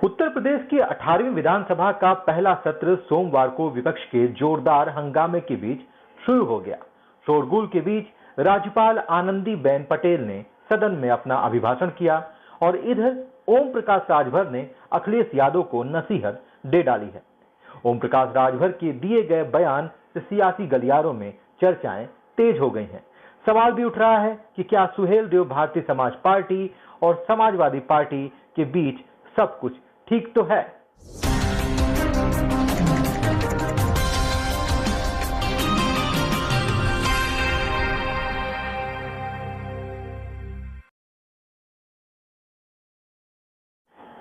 उत्तर प्रदेश की 18वीं विधानसभा का पहला सत्र सोमवार को विपक्ष के जोरदार हंगामे के बीच शुरू हो गया। शोरगुल के बीच राज्यपाल आनंदीबेन पटेल ने सदन में अपना अभिभाषण किया और इधर ओम प्रकाश राजभर ने अखिलेश यादव को नसीहत दे डाली है। ओम प्रकाश राजभर के दिए गए बयान से सियासी गलियारों में चर्चाएं तेज हो गई हैं। सवाल भी उठ रहा है कि क्या सुहेलदेव भारतीय समाज पार्टी और समाजवादी पार्टी के बीच सब कुछ ठीक तो है।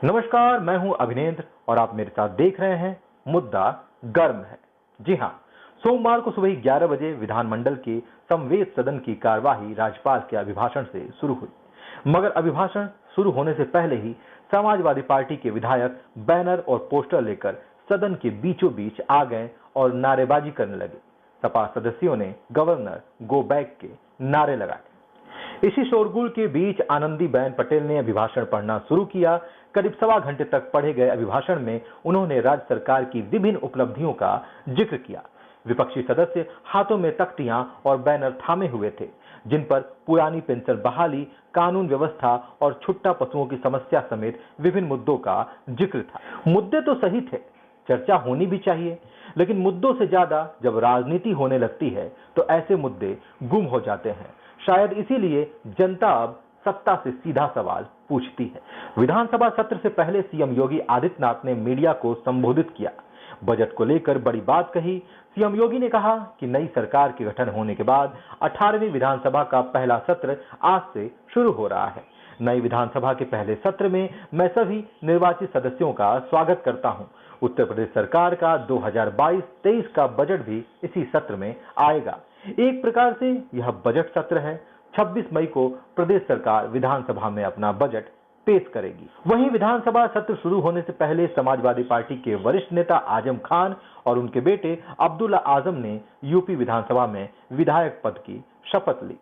नमस्कार, मैं हूं अभिनेंद्र और आप मेरे साथ देख रहे हैं मुद्दा गर्म है। जी हां, सोमवार को सुबह 11 बजे विधानमंडल के संवेद सदन की कार्यवाही राज्यपाल के अभिभाषण से शुरू हुई, मगर अभिभाषण शुरू होने से पहले ही समाजवादी पार्टी के विधायक बैनर और पोस्टर लेकर सदन के बीचों बीच आ गए और नारेबाजी करने लगे। सपा सदस्यों ने गवर्नर गो बैक के नारे लगाए। इसी शोरगुल के बीच आनंदीबेन पटेल ने अभिभाषण पढ़ना शुरू किया। करीब सवा घंटे तक पढ़े गए अभिभाषण में उन्होंने राज्य सरकार की विभिन्न उपलब्धियों का जिक्र किया। विपक्षी सदस्य हाथों में तख्तियां और बैनर थामे हुए थे, जिन पर पुरानी पेंशन बहाली, कानून व्यवस्था और छुट्टा पशुओं की समस्या समेत विभिन्न मुद्दों का जिक्र था। मुद्दे तो सही थे, चर्चा होनी भी चाहिए, लेकिन मुद्दों से ज्यादा जब राजनीति होने लगती है तो ऐसे मुद्दे गुम हो जाते हैं। शायद इसीलिए जनता अब सत्ता से सीधा सवाल पूछती है। विधानसभा सत्र से पहले सीएम योगी आदित्यनाथ ने मीडिया को संबोधित किया। बजट को लेकर बड़ी बात कही। सीएम योगी ने कहा कि नई सरकार के गठन होने के बाद 18वीं विधानसभा का पहला सत्र आज से शुरू हो रहा है। नई विधानसभा के पहले सत्र में मैं सभी निर्वाचित सदस्यों का स्वागत करता हूं। उत्तर प्रदेश सरकार का 2022-23 का बजट भी इसी सत्र में आएगा। एक प्रकार से यह बजट सत्र है। 26 मई को प्रदेश सरकार विधानसभा में अपना बजट पेश करेगी। वहीं विधानसभा सत्र शुरू होने से पहले समाजवादी पार्टी के वरिष्ठ नेता आजम खान और उनके बेटे अब्दुल्ला आजम ने यूपी विधानसभा में विधायक पद की शपथ ली।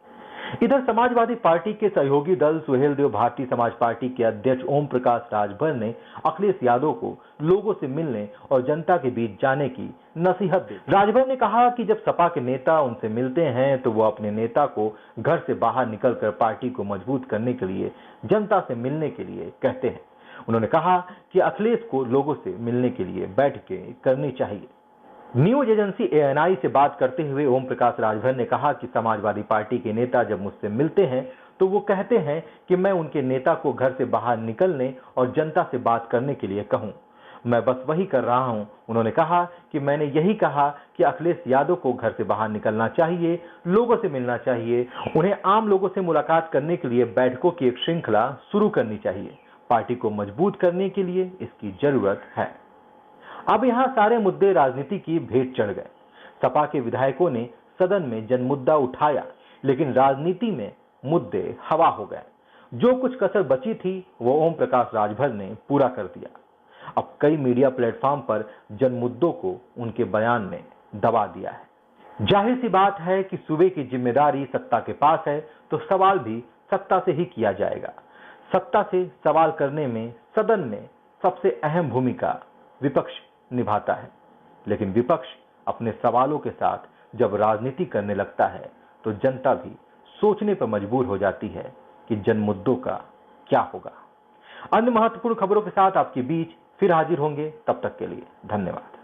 इधर समाजवादी पार्टी के सहयोगी दल सुहेलदेव भारतीय समाज पार्टी के अध्यक्ष ओम प्रकाश राजभर ने अखिलेश यादव को लोगों से मिलने और जनता के बीच जाने की नसीहत दी। राजभर ने कहा कि जब सपा के नेता उनसे मिलते हैं तो वो अपने नेता को घर से बाहर निकलकर पार्टी को मजबूत करने के लिए जनता से मिलने के लिए कहते हैं। उन्होंने कहा कि अखिलेश को लोगों से मिलने के लिए बैठकें करनी चाहिए। न्यूज एजेंसी ANI से बात करते हुए ओम प्रकाश राजभर ने कहा कि समाजवादी पार्टी के नेता जब मुझसे मिलते हैं तो वो कहते हैं कि मैं उनके नेता को घर से बाहर निकलने और जनता से बात करने के लिए कहूं। मैं बस वही कर रहा हूं। उन्होंने कहा कि मैंने यही कहा कि अखिलेश यादव को घर से बाहर निकलना चाहिए, लोगों से मिलना चाहिए, उन्हें आम लोगों से मुलाकात करने के लिए बैठकों की एक श्रृंखला शुरू करनी चाहिए। पार्टी को मजबूत करने के लिए इसकी जरूरत है। अब यहां सारे मुद्दे राजनीति की भेंट चढ़ गए। सपा के विधायकों ने सदन में जनमुद्दा उठाया, लेकिन राजनीति में मुद्दे हवा हो गए। जो कुछ कसर बची थी वो ओम प्रकाश राजभर ने पूरा कर दिया। अब कई मीडिया प्लेटफॉर्म पर जनमुद्दों को उनके बयान ने दबा दिया है। जाहिर सी बात है कि सूबे की जिम्मेदारी सत्ता के पास है तो सवाल भी सत्ता से ही किया जाएगा। सत्ता से सवाल करने में सदन में सबसे अहम भूमिका विपक्ष निभाता है, लेकिन विपक्ष अपने सवालों के साथ जब राजनीति करने लगता है तो जनता भी सोचने पर मजबूर हो जाती है कि जनमुद्दों का क्या होगा। अन्य महत्वपूर्ण खबरों के साथ आपके बीच फिर हाजिर होंगे। तब तक के लिए धन्यवाद।